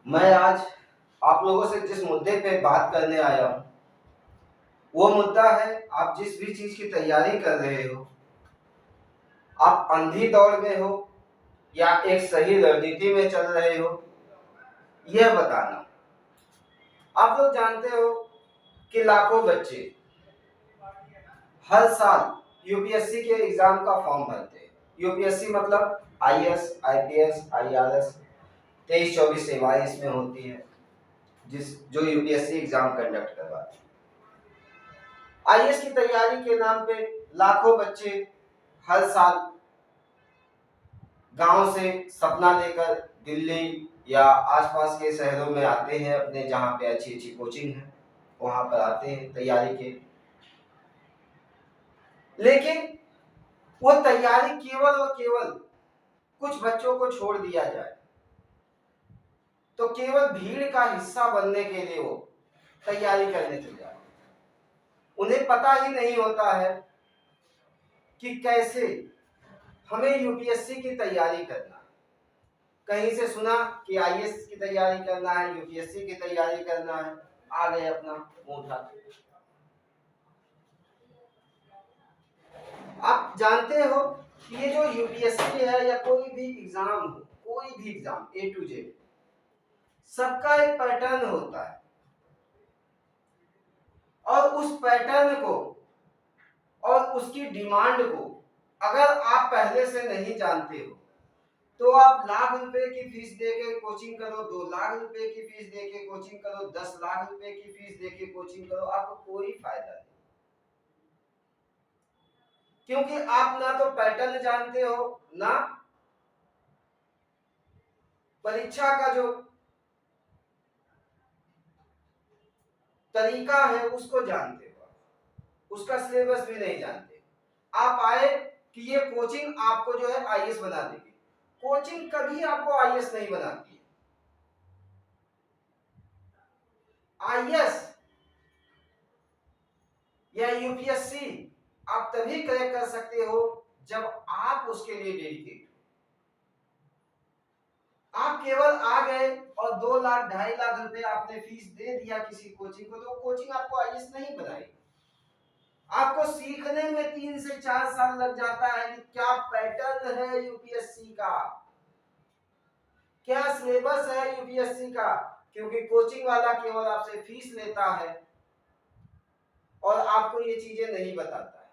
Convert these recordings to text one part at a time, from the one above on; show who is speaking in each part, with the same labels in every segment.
Speaker 1: मैं आज आप लोगों से जिस मुद्दे पे बात करने आया हूँ वो मुद्दा है, आप जिस भी चीज की तैयारी कर रहे हो, आप अंधी दौड़ में हो या एक सही रणनीति में चल रहे हो, यह बताना। आप लोग जानते हो कि लाखों बच्चे हर साल यूपीएससी के एग्जाम का फॉर्म भरते हैं। यूपीएससी मतलब आईएएस, आईपीएस, आईआरएस, 23-24 सेवाएं इसमें होती है जिस जो यूपीएससी एग्जाम कंडक्ट करवाती है। आईएएस की तैयारी के नाम पे लाखों बच्चे हर साल गांव से सपना लेकर दिल्ली या आसपास के शहरों में आते हैं, अपने जहां पे अच्छी अच्छी कोचिंग है वहां पर आते हैं तैयारी के। लेकिन वो तैयारी केवल और केवल कुछ बच्चों को छोड़ दिया जाए तो केवल भीड़ का हिस्सा बनने के लिए वो तैयारी करने चले जाते। उन्हें पता ही नहीं होता है कि कैसे हमें यूपीएससी की तैयारी करना है। कहीं से सुना कि आईएएस की तैयारी करना है, यूपीएससी की तैयारी करना है, आ गए अपना मुंह उठा के। आप जानते हो कि ये जो यूपीएससी है या कोई भी एग्जाम हो, कोई भी एग्जाम ए टू जेड, सबका एक पैटर्न होता है और उस पैटर्न को और उसकी डिमांड को अगर आप पहले से नहीं जानते हो तो आप लाख रुपए की फीस दे के कोचिंग करो, 2 लाख रुपए की फीस दे के कोचिंग करो, 10 लाख रुपए की फीस दे के कोचिंग करो, आपको कोई फायदा नहीं। क्योंकि आप ना तो पैटर्न जानते हो, ना परीक्षा का जो तरीका है उसको जानते हो, उसका सिलेबस भी नहीं जानते। आप आए कि ये कोचिंग आपको जो है आईएएस बना देगी। कोचिंग कभी आपको आईएएस नहीं बनाती है। आईएएस या यूपीएससी आप तभी क्रैक कर सकते हो जब आप उसके लिए डेडिकेट। आप केवल आ गए और 2 लाख 2.5 लाख रुपए आपने फीस दे दिया किसी कोचिंग को, तो कोचिंग आपको आईएएस नहीं बनाएगी। आपको सीखने में 3 से 4 साल लग जाता है कि क्या पैटर्न है यूपीएससी का, क्या सिलेबस है यूपीएससी का। क्योंकि कोचिंग वाला केवल आपसे फीस लेता है और आपको ये चीजें नहीं बताता है।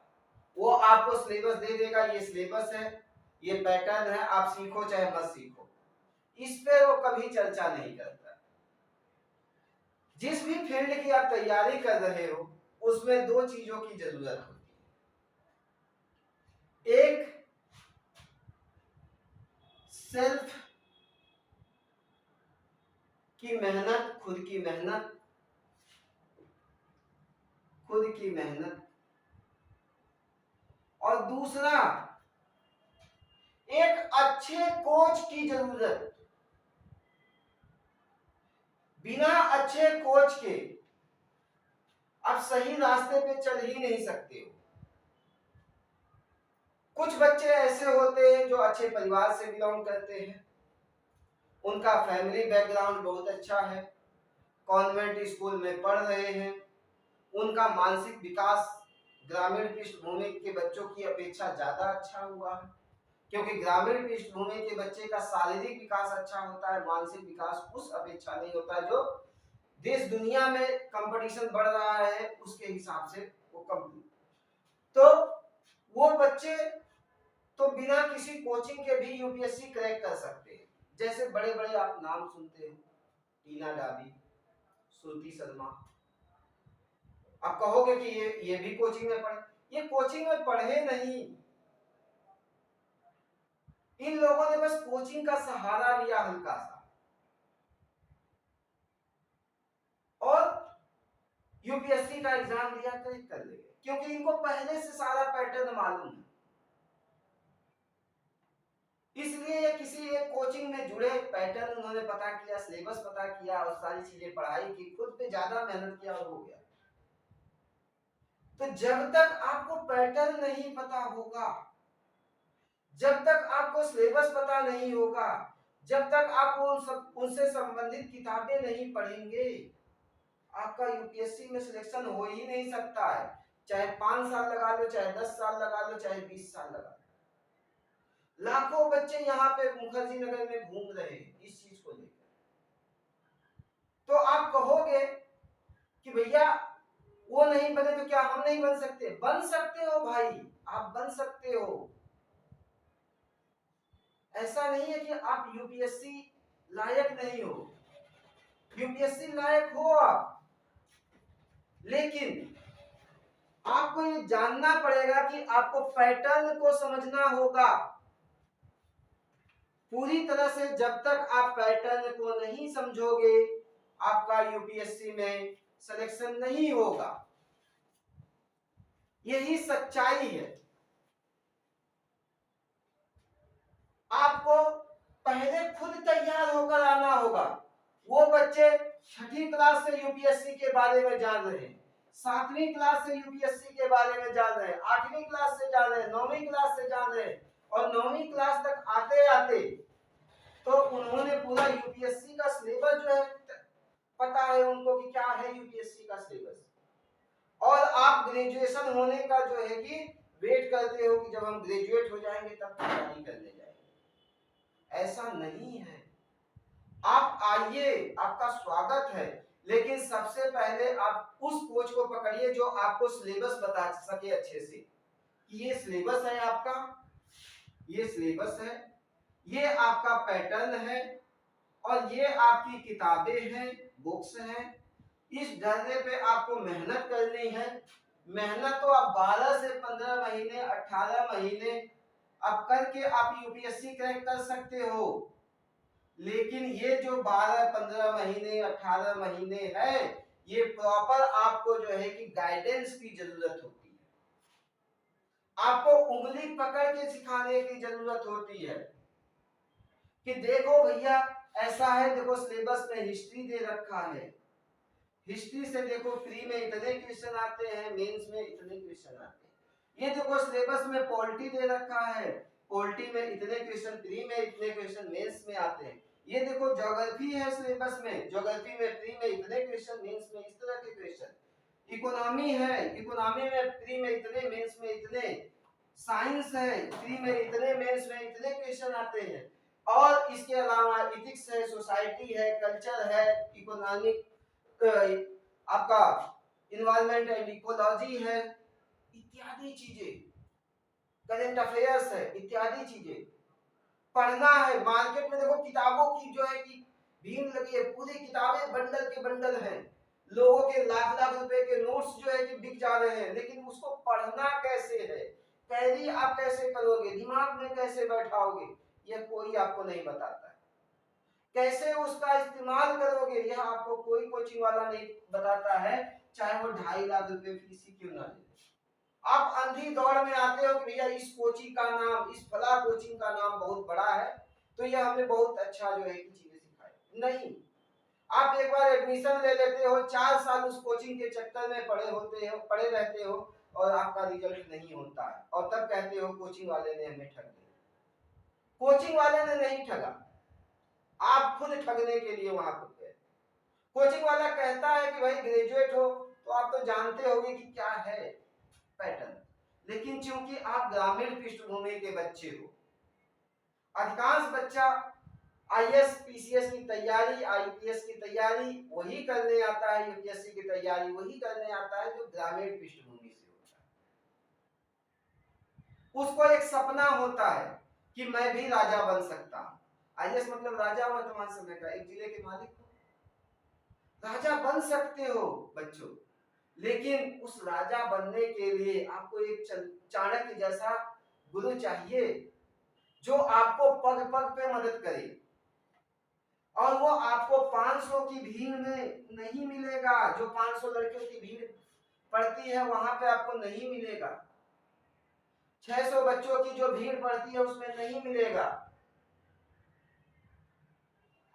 Speaker 1: वो आपको सिलेबस दे देगा, ये सिलेबस है, ये पैटर्न है, आप सीखो चाहे मत सीखो। इस पे वो कभी चर्चा नहीं करता। जिस भी फील्ड की आप तैयारी कर रहे हो उसमें 2 चीजों की जरूरत होती है। एक सेल्फ की मेहनत, खुद की मेहनत, खुद की मेहनत, और दूसरा एक अच्छे कोच की जरूरत। बिना अच्छे कोच के आप सही रास्ते पे चल ही नहीं सकते हो। कुछ बच्चे ऐसे होते हैं जो अच्छे परिवार से बिलोंग करते हैं, उनका फैमिली बैकग्राउंड बहुत अच्छा है, कॉन्वेंट स्कूल में पढ़ रहे हैं, उनका मानसिक विकास ग्रामीण पृष्ठभूमि के बच्चों की अपेक्षा ज्यादा अच्छा हुआ है। क्योंकि ग्रामीण पृष्ठभूमि के बच्चे का शारीरिक विकास अच्छा होता है, मानसिक विकास उस अपेक्षा नहीं होता जो देश दुनिया में कंपटीशन बढ़ रहा है उसके हिसाब से वो कम। तो वो बच्चे तो बिना किसी कोचिंग के भी यूपीएससी क्रैक कर सकते हैं। जैसे बड़े बड़े आप नाम सुनते हो, टीना डाबी, श्रुति शर्मा। आप कहोगे कि ये भी कोचिंग में पढ़े, ये कोचिंग में पढ़े नहीं। इन लोगों ने बस कोचिंग का सहारा लिया हल्का सा और यूपीएससी का एग्जाम दिया क्रैक कर ले, क्योंकि इनको पहले से सारा पैटर्न मालूम है। इसलिए ये किसी एक कोचिंग में जुड़े, पैटर्न उन्होंने पता किया, सिलेबस पता किया और सारी चीजें पढ़ाई की, खुद पे ज्यादा मेहनत किया और हो गया। तो जब तक आपको पैटर्न नहीं पता होगा, जब तक आपको सिलेबस पता नहीं होगा, जब तक आप उनसे संबंधित किताबें नहीं पढ़ेंगे आपका यूपीएससी में सिलेक्शन हो ही नहीं सकता है। चाहे 5 साल लगा लो, चाहे 10 साल लगा लो, चाहे 20 साल लगा लो। लाखों बच्चे यहाँ पे मुखर्जी नगर में घूम रहे हैं इस चीज को लेकर। तो आप कहोगे कि भैया वो नहीं बने तो क्या हम नहीं बन सकते? बन सकते हो भाई, आप बन सकते हो। ऐसा नहीं है कि आप यूपीएससी लायक नहीं हो, यूपीएससी लायक हो आप, लेकिन आपको ये जानना पड़ेगा कि आपको पैटर्न को समझना होगा पूरी तरह से। जब तक आप पैटर्न को नहीं समझोगे आपका यूपीएससी में सिलेक्शन नहीं होगा। यही सच्चाई है। आपको पहले खुद तैयार होकर आना होगा। वो बच्चे 6ठी क्लास से यूपीएससी के बारे में जान रहे हैं, 7वीं क्लास से यूपीएससी के बारे में जान रहे हैं, 8वीं क्लास से जान रहे हैं, 9वीं क्लास से जान रहे हैं, और 9वीं क्लास तक आते आते तो उन्होंने पूरा यूपीएससी का सिलेबस जो है पता है उनको कि क्या है यूपीएससी का सिलेबस। और आप ग्रेजुएशन होने का जो है कि वेट करते हो कि जब हम ग्रेजुएट हो जाएंगे तब तैयारी करने जाएंगे। ऐसा नहीं है। आप आइए, आपका स्वागत है, लेकिन सबसे पहले आप उस कोच को पकड़िए जो आपको सिलेबस बता सके अच्छे से कि ये सिलेबस है आपका, ये सिलेबस है, ये आपका पैटर्न है, और ये आपकी किताबें हैं, बुक्स हैं। इस ढर्रे पे आपको मेहनत करनी है। मेहनत तो आप 12 से 15 महीने, 18 महीने अब करके आप यूपीएससी क्रैक कर सकते हो। लेकिन ये जो 12-15 महीने, 18 महीने है, ये प्रॉपर आपको जो है कि गाइडेंस की जरूरत होती है। आपको उंगली पकड़ के सिखाने की जरूरत होती है कि देखो भैया ऐसा है, देखो सिलेबस में हिस्ट्री दे रखा है, हिस्ट्री से देखो प्री में इतने क्वेश्चन आते हैं, मेंस में इतने क्वेश्चन आते हैं। ये देखो सिलेबस में पॉलिटी दे रखा है, पॉलिटी में इतने क्वेश्चन, प्री में इतने क्वेश्चन, मेंस में आते हैं। ये देखो ज्योग्राफी है सिलेबस में, ज्योग्राफी में प्री में इतने क्वेश्चन, मेंस में इस तरह के क्वेश्चन। इकोनॉमी है, इकोनॉमी में प्री में इतने, मेंस में इतने। साइंस है, प्री में इतने, मेंस में इतने क्वेश्चन आते हैं। और इसके अलावा इथिक्स है, सोसाइटी है, कल्चर है, इकोनॉमिक आपका इन्वायरमेंट एंड इकोलॉजी है, इत्यादि चीजें, करंट अफेयर्स है, इत्यादि चीजें पढ़ना है। मार्केट में देखो किताबों की जो है कि भीड़ लगी है, पूरी किताबें बंडल के बंडल हैं, लोगों के लाख लाख रुपए के नोट्स जो है कि बिक जा रहे हैं, लेकिन उसको पढ़ना कैसे है, कैरी आप कैसे करोगे, दिमाग में कैसे बैठाओगे, यह कोई आपको नहीं बताता है। कैसे उसका इस्तेमाल करोगे यह आपको कोई कोचिंग वाला नहीं बताता है, चाहे वो 2.5 लाख रुपए फीस ही क्यों ना ले। आप अंधी दौड़ में आते हो कि भैया इस कोचिंग का नाम, इस फला कोचिंग का नाम बहुत बड़ा है तो यह हमें बहुत अच्छा जो है कि चीजें सिखाए। नहीं, आप एक बार एडमिशन ले लेते हो, 4 साल उस कोचिंग के चक्कर में पड़े रहते हो और आपका रिजल्ट नहीं होता है, और तब कहते हो कोचिंग वाले ने हमें ठग दिया। कोचिंग वाले ने नहीं ठगा, आप खुद ठगने के लिए वहां पर गए। कोचिंग वाला कहता है कि भाई ग्रेजुएट हो तो आप तो जानते होंगे कि क्या है पैटर्न, लेकिन चूंकि आप ग्रामीण पृष्ठभूमि के बच्चे हो, अधिकांश बच्चा आईएएस पीसीएस की तैयारी, आईपीएस की तैयारी वही करने आता है, यूपीएससी की तैयारी वही करने आता है जो ग्रामीण पृष्ठभूमि से होता है। उसको एक सपना होता है कि मैं भी राजा बन सकता हूं। आईएएस मतलब राजा वर्तमान समय का, एक जिले के मालिक हो, राजा बन सकते हो बच्चों। लेकिन उस राजा बनने के लिए आपको एक चाणक्य जैसा गुरु चाहिए जो आपको पग पग पे मदद करे, और वो आपको 500 की भीड़ में नहीं मिलेगा। जो 500 लड़कियों की भीड़ पड़ती है वहां पे आपको नहीं मिलेगा, 600 बच्चों की जो भीड़ पड़ती है उसमें नहीं मिलेगा।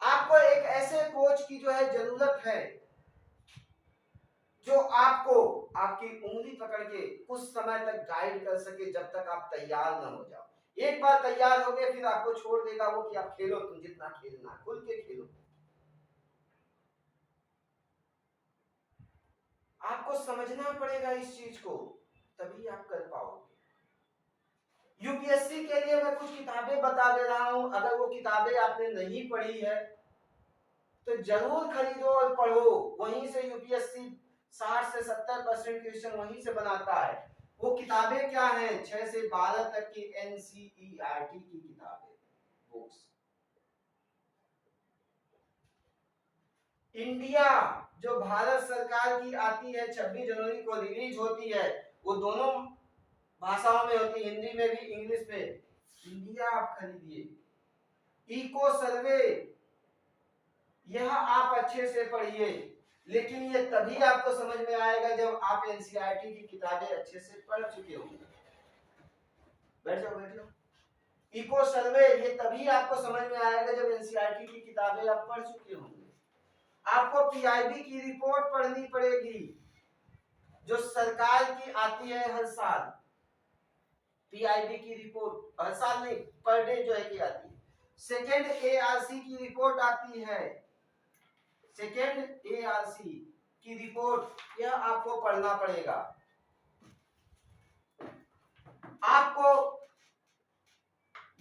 Speaker 1: आपको एक ऐसे कोच की जो है जरूरत है जो आपको आपकी उंगली पकड़ के कुछ समय तक गाइड कर सके जब तक आप तैयार ना हो जाओ। एक बार तैयार हो गए फिर आपको छोड़ देगा वो कि आप खेलो, तुम जितना खेलना खुल के खेलो। आपको समझना पड़ेगा इस चीज को, तभी आप कर पाओगे। यूपीएससी के लिए मैं कुछ किताबें बता दे रहा हूं, अगर वो किताबें आपने नहीं पढ़ी है तो जरूर खरीदो और पढ़ो। वहीं से यूपीएससी 60 से 70% क्वेश्चन वहीं से बनाता है। वो किताबें क्या हैं? 6 से 12 तक की एनसीईआरटी की किताबें, बुक्स। इंडिया जो भारत सरकार की आती है, 26 जनवरी को रिलीज होती है, वो दोनों भाषाओं में होती है, हिंदी में भी इंग्लिश में। इंडिया आप खरीदिए। इको सर्वे यह आप अच्छे से पढ़िए, लेकिन ये तभी आपको समझ में आएगा जब आप एनसीईआरटी की किताबें अच्छे से पढ़ चुके होंगे। बैठ जाओ बैठ जाओ। इको सर्वे ये तभी आपको समझ में आएगा जब एनसीईआरटी की किताबें आप पढ़ चुके होंगे। आपको पीआईबी की रिपोर्ट पढ़नी पड़ेगी जो सरकार की आती है हर साल। पीआईबी की रिपोर्ट हर साल नहीं, पर डे जो है की आती है। सेकेंड एआरसी की रिपोर्ट आती है, सेकेंड एआरसी की रिपोर्ट, यह आपको पढ़ना पड़ेगा। आपको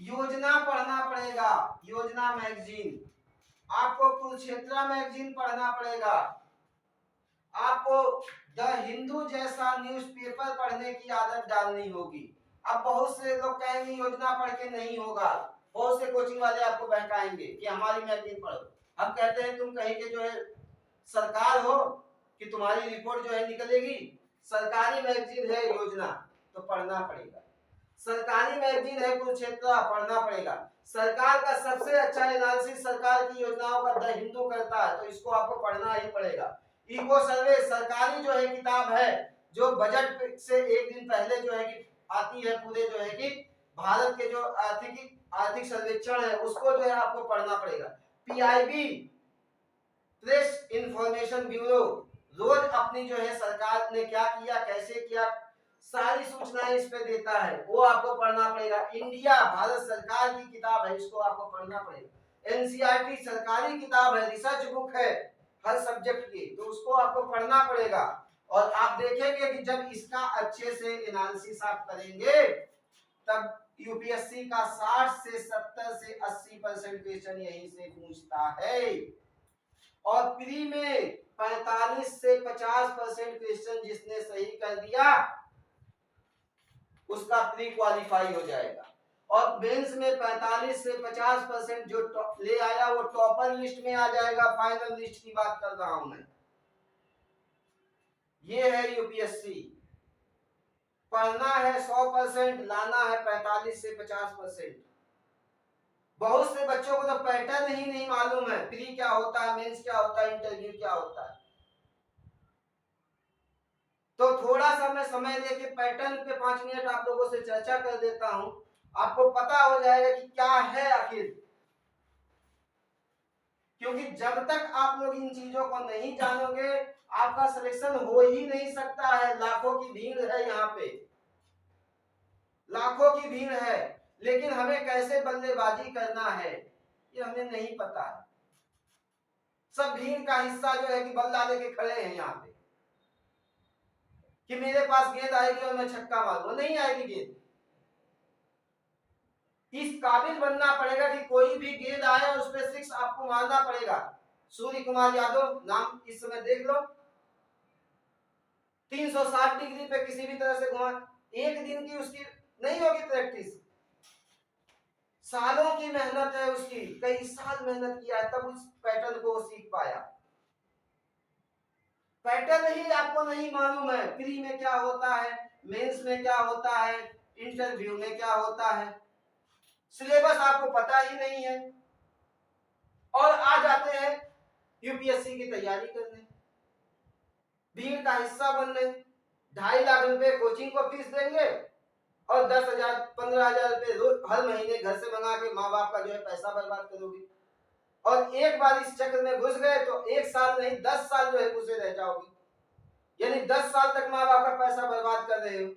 Speaker 1: योजना पढ़ना पड़ेगा, योजना मैगजीन। आपको कुरुक्षेत्र मैगजीन पढ़ना पड़ेगा। आपको द हिंदू जैसा न्यूज़पेपर पढ़ने की आदत डालनी होगी। अब बहुत से लोग कहेंगे योजना पढ़ के नहीं होगा, बहुत से कोचिंग वाले आपको बहकाएंगे कि हमारी मैगजीन पढ़ो। हम कहते हैं तुम कहीं के जो है सरकार हो कि तुम्हारी रिपोर्ट जो है निकलेगी, सरकारी मैगजीन है योजना तो पढ़ना पड़ेगा। सरकारी मैगजीन है कुरुक्षेत्र, पढ़ना पड़ेगा। सरकार का सबसे अच्छा एनालिसिस सरकार की योजनाओं का द हिंदू करता है, तो इसको आपको पढ़ना ही पड़ेगा। इको सर्वे सरकारी जो है किताब है, जो बजट से एक दिन पहले जो है कि आती है, पूरे जो है कि भारत के जो आर्थिक सर्वेक्षण है उसको जो है आपको पढ़ना पड़ेगा। पीआईबी प्रेस इंफॉर्मेशन ब्यूरो रोज अपनी जो है सरकार ने क्या किया, कैसे किया, सारी सूचनाएं इस पे देता है, वो आपको पढ़ना पड़ेगा। इंडिया भारत सरकार की किताब है, इसको आपको पढ़ना पड़ेगा। एनसीईआरटी सरकारी किताब है, रिसर्च बुक है हर सब्जेक्ट की, तो उसको आपको पढ़ना पड़ेगा। और आप देखेंगे कि जब इसका अच्छे से एनालिसिस आप करेंगे तब यूपीएससी का 60 से 70 से 80% क्वेश्चन यहीं से पूछता है। और प्री में 45 से 50% क्वेश्चन जिसने सही कर दिया उसका प्री क्वालिफाई हो जाएगा। और मेंस में 45 से 50% जो ले आया वो टॉपर लिस्ट में आ जाएगा। फाइनल लिस्ट की बात कर रहा हूं मैं। ये है यूपीएससी। पढ़ना है 100%, लाना है 45 से 50%। बहुत से बच्चों को तो पैटर्न ही नहीं मालूम है, प्री क्या होता है, मेंस क्या होता है, इंटरव्यू क्या होता है। तो थोड़ा सा मैं समय लेके पैटर्न पे 5 मिनट आप लोगों से चर्चा कर देता हूं, आपको पता हो जाएगा कि क्या है आखिर। क्योंकि जब तक आप लोग इन चीजों को नहीं जानोगे आपका सिलेक्शन हो ही नहीं सकता है। लाखों की भीड़ है यहाँ पे, लाखों की भीड़ है, लेकिन हमें कैसे बल्लेबाजी करना है ये हमें नहीं पता है। सब भीड़ का हिस्सा जो है कि बल्ला लेके खड़े हैं यहाँ पे कि मेरे पास गेंद आएगी और मैं छक्का मारूंगा। नहीं आएगी गेंद। इस काबिल बनना पड़ेगा कि कोई भी गेंद आए उस पर 6 आपको मारना पड़ेगा। सूर्य कुमार यादव नाम इस समय देख लो, 360 डिग्री पे किसी भी तरह से घुमा, एक दिन की उसकी नहीं होगी प्रैक्टिस, सालों की मेहनत है उसकी, कई साल मेहनत किया है तब उस पैटर्न को सीख पाया। पैटर्न ही आपको नहीं मालूम है, प्री में क्या होता है, मेंस में क्या होता है, इंटरव्यू में क्या होता है, सिलेबस आपको पता ही नहीं है और आ जाते हैं यूपीएससी की तैयारी करने, भीड़ का हिस्सा बनने। 2.5 लाख रुपए कोचिंग को फीस देंगे और 10,000 15,000 रुपए रोज हर महीने घर से मंगा के माँ बाप का जो है पैसा बर्बाद करोगे। और एक बार इस चक्र में घुस गए तो 1 साल नहीं 10 साल जो है घुसे रह जाओगे, यानी 10 साल तक माँ बाप का पैसा बर्बाद कर रहे हो।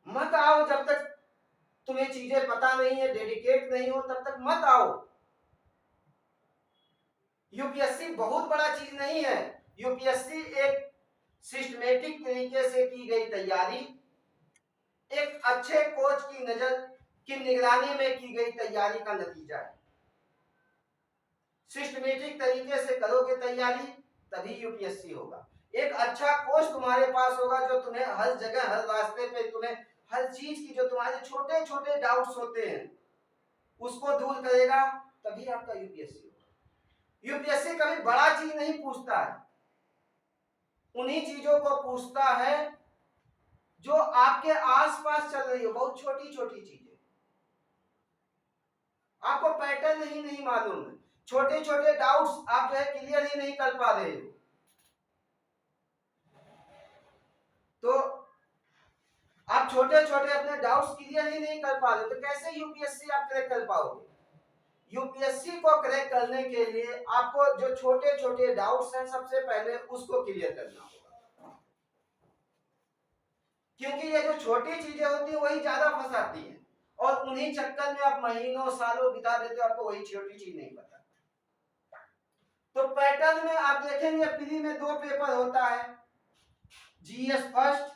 Speaker 1: मत आओ जब तक तुम्हें चीजें पता नहीं है, डेडिकेट नहीं हो, तब तक मत आओ। यूपीएससी बहुत बड़ा चीज नहीं है। यूपीएससी एक सिस्टमेटिक तरीके से की गई तैयारी, एक अच्छे कोच की नजर की निगरानी में की गई तैयारी का नतीजा है। सिस्टमेटिक तरीके से करोगे तैयारी तभी यूपीएससी होगा। एक अच्छा कोच तुम्हारे पास होगा जो तुम्हें हर जगह, हर रास्ते पे तुम्हें हर चीज की जो तुम्हारे छोटे छोटे डाउट्स होते हैं उसको दूर करेगा, तभी आपका यूपीएससी होगा। यूपीएससी कभी बड़ा चीज नहीं पूछता है, उन्हीं चीजों को पूछता है जो आपके आसपास चल रही हो, बहुत छोटी छोटी चीजें। आपको पैटर्न ही नहीं मालूम है, छोटे छोटे डाउट्स आप जो है क्लियर ही नहीं कर पा रहे हो, तो आप छोटे छोटे अपने डाउट्स क्लियर ही नहीं कर पा रहे, तो कैसे यूपीएससी आप क्रैक कर पाओगे? यूपीएससी को क्रैक करने के लिए आपको जो छोटे छोटे डाउट्स हैं सबसे पहले उसको क्लियर करना होगा, क्योंकि ये जो छोटी चीजें होती है वही ज्यादा फंसाती हैं और उन्हीं चक्कर में आप महीनों सालों बिता देते हो, आपको वही छोटी चीज नहीं पता। तो पैटर्न में आप देखेंगे प्री में 2 पेपर होता है, GS first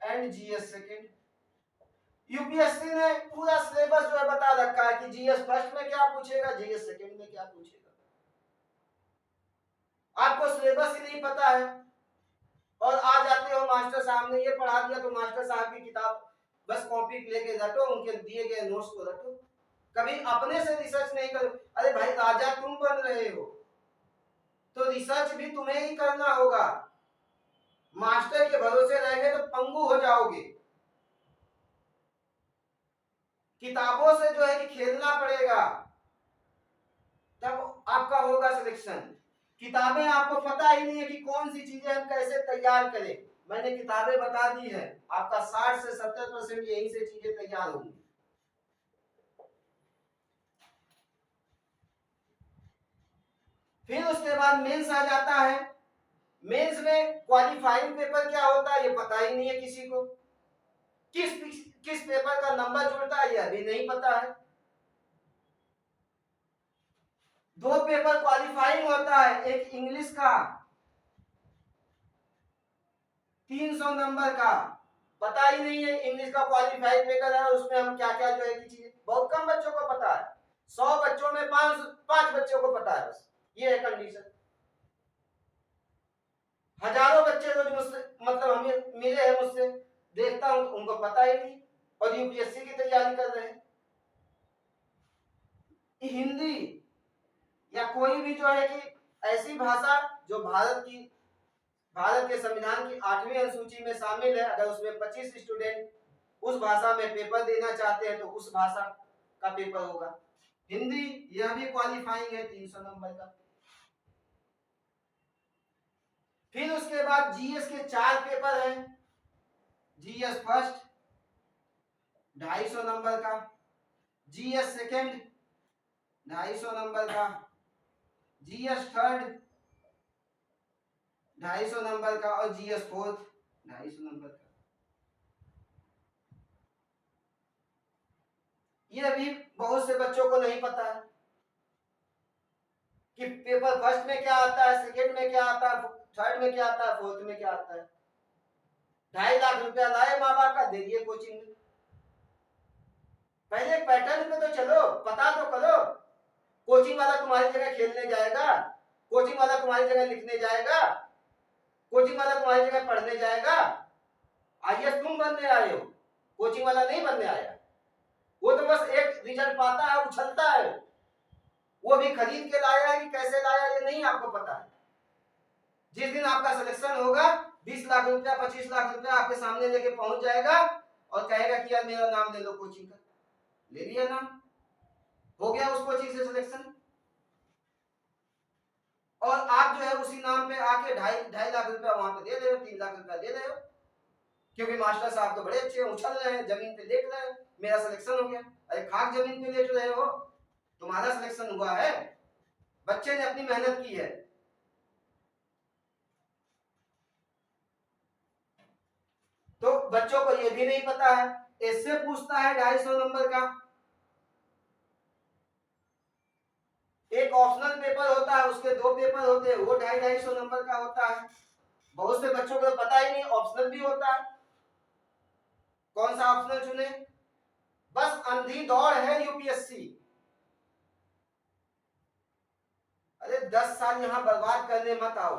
Speaker 1: and GS second. UPSC ने पूरा सिलेबस जो है बता रखा है कि जीएस फर्स्ट में क्या पूछेगा, जीएस सेकंड में क्या पूछेगा। आपको सिलेबस ही नहीं पता है और आ जाते हो मास्टर साहब ने ये पढ़ा दिया तो मास्टर साहब की किताब बस कॉपी लेके रटो, उनके दिए गए नोट्स को रटो, कभी अपने से रिसर्च नहीं करो। अरे भाई राजा तुम बन रहे हो तो रिसर्च भी तुम्हें ही करना होगा। मास्टर के भरोसे रहेंगे तो पंगु हो जाओगे। किताबों से जो है कि खेलना पड़ेगा, तब आपका होगा सिलेक्शन। किताबें आपको पता ही नहीं है कि कौन सी चीजें हम कैसे तैयार करें, मैंने किताबें बता दी है, आपका 60 से 70% यही से चीजें तैयार होंगी। फिर उसके बाद मेंस आ जाता है। मेंस में क्वालिफाइंग पेपर क्या होता है ये पता ही नहीं है किसी को, किस पेपर का नंबर जुड़ता है यह भी नहीं पता है। 2 पेपर क्वालिफाइंग होता है, एक इंग्लिश का 300 नंबर का, पता ही नहीं है इंग्लिश का क्वालिफाइड पेपर है और उसमें हम क्या क्या जो है कि चीजें बहुत कम बच्चों को पता है। 100 बच्चों में 5 बच्चों को पता है, बस ये है कंडीशन। हजारों बच्चे रोज मुझसे मतलब हमें मिले हैं, मुझसे देखता हूं तो उनको पता ही नहीं और यूपीएससी की तैयारी कर रहे हैं। हिंदी या कोई भी जो है कि ऐसी भाषा जो भारत के संविधान की 8वीं अनुसूची में शामिल है, अगर उसमें 25 स्टूडेंट उस भाषा में पेपर देना चाहते हैं तो उस भाषा का पेपर होगा। हिंदी यह भी क्वालिफाइंग है 300 नंबर का। फिर उसके बाद जीएस के 4 पेपर हैं। जीएस फर्स्ट 250 नंबर का, जीएस सेकंड 250 नंबर का, जीएस थर्ड 250 नंबर का और जीएस फोर्थ 250 नंबर का। ये भी बहुत से बच्चों को नहीं पता है कि पेपर फर्स्ट में क्या आता है, सेकंड में क्या आता है, थर्ड में क्या आता है, फोर्थ में क्या आता है। 2.5 लाख रुपया लाए माँ बाप का, दे दिए कोचिंग में। पहले पैटर्न पे तो चलो, पता तो करो। कोचिंग वाला तुम्हारी जगह खेलने जाएगा, कोचिंग वाला तुम्हारी जगह लिखने जाएगा, कोचिंग वाला तुम्हारी जगह पढ़ने जाएगा। आईएएस तुम बनने आए हो, कोचिंग वाला नहीं बनने आया। वो तो बस एक रिजल्ट पाता है, उछलता है, वो भी खरीद के लाया है कि कैसे लाया ये नहीं आपको पता है। जिस दिन आपका सिलेक्शन होगा 20 लाख रुपया 25 लाख रुपया आपके सामने लेके पहुंच जाएगा और कहेगा कि यार मेरा नाम ले लो कोचिंग का। ले लिया नाम, हो गया उस कोचिंग से सिलेक्शन, और आप जो है उसी नाम पे आके 2.5 लाख रुपया वहां पे दे रहे हो, 3 लाख रुपया दे रहे हो, क्योंकि मास्टर साहब तो बड़े अच्छे उछल रहे हैं, जमीन पे लेट रहे हैं, मेरा सिलेक्शन हो गया। अरे खाक जमीन पे लेट रहे हो, तुम्हारा सिलेक्शन हुआ है, बच्चे ने अपनी मेहनत की है। तो बच्चों को ये भी नहीं पता है इससे पूछता है 250 नंबर का। एक ऑप्शनल पेपर होता है, उसके 2 पेपर होते हैं, वो 250 नंबर का होता है। बहुत से बच्चों को पता ही नहीं ऑप्शनल भी होता है। कौन सा ऑप्शनल चुने? बस अंधी दौड़ है यूपीएससी। अरे 10 साल यहाँ बर्बाद करने मत आओ,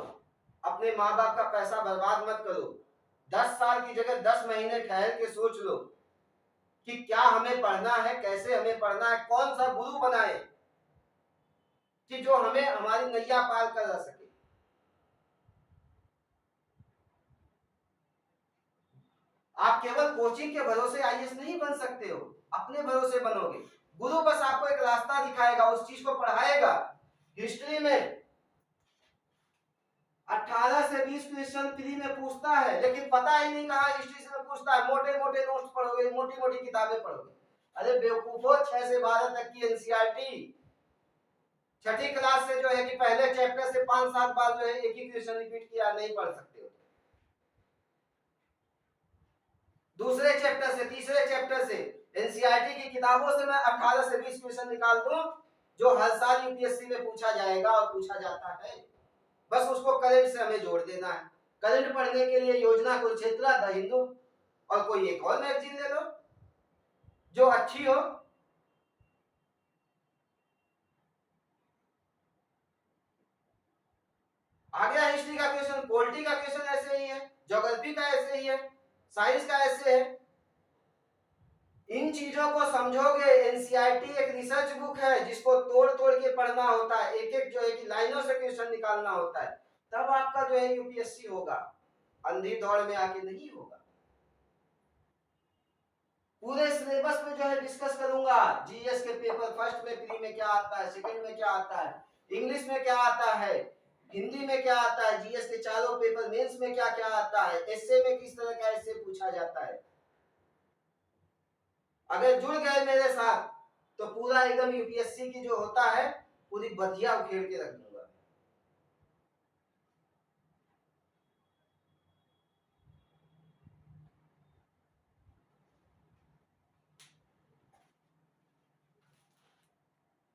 Speaker 1: अपने माँ बाप का पैसा बर्बाद मत करो। 10 साल की जगह 10 महीने ठहर के सोच लो कि क्या हमें पढ़ना है, कैसे हमें पढ़ना है, कौन सा गुरु बनाए कि जो हमें हमारी नैया पार कर सके। आप केवल कोचिंग के भरोसे आईएएस नहीं बन सकते हो, अपने भरोसे बनोगे। गुरु बस आपको एक रास्ता दिखाएगा, उस चीज को पढ़ाएगा। हिस्ट्री में 18 से 20 क्वेश्चन फ्री में पूछता है, लेकिन पता ही नहीं कहा हिस्ट्री से पूछता है। मोटे मोटे नोट्स पढ़ोगे, मोटी मोटी किताबें पढ़ोगे। अरे बेवकूफो, 6 से 12 तक की एनसीईआरटी, छठी क्लास से जो है कि पहले चैप्टर से 5-7 बार जो है एक ही क्वेश्चन रिपीट किया, नहीं पढ़ सकते हो। दूसरे चैप्टर से, तीसरे चैप्टर से, एनसीईआरटी की किताबों से मैं 18 से 20 क्वेश्चन निकाल दूं जो हर साल यूपीएससी में पूछा जाएगा और पूछा जाता है। बस उसको करंट से हमें जोड़ देना है। करंट पढ़ने के लिए योजना कुरुक्षेत्र, द हिंदू और कोई एक और मैगजीन ले लो जो अच्छी हो। आ गया हिस्ट्री का क्वेश्चन, पॉलिटी का क्वेश्चन ऐसे ही है, ज्योग्राफी का ऐसे ही है, साइंस का ऐसे है। इन चीजों को समझोगे। एनसीईआरटी एक रिसर्च बुक है जिसको तोड़ तोड़ के पढ़ना होता है, एक एक जो है कि लाइनों से क्वेश्चन निकालना होता है, तब आपका जो है यूपीएससी होगा, अंधी दौड़ में आके नहीं होगा। पूरे सिलेबस में जो है डिस्कस करूंगा। जीएस के पेपर फर्स्ट में प्री में क्या आता है, सेकंड में क्या आता है, इंग्लिश में क्या आता है, हिंदी में क्या आता है, जीएस के चारों पेपर, मेंस में क्या क्या आता है, एसए में किस तरह का एसए पूछा जाता है। अगर जुड़ गए मेरे साथ तो पूरा एकदम यूपीएससी की जो होता है पूरी बधिया उखेड़ के रख दूंगा।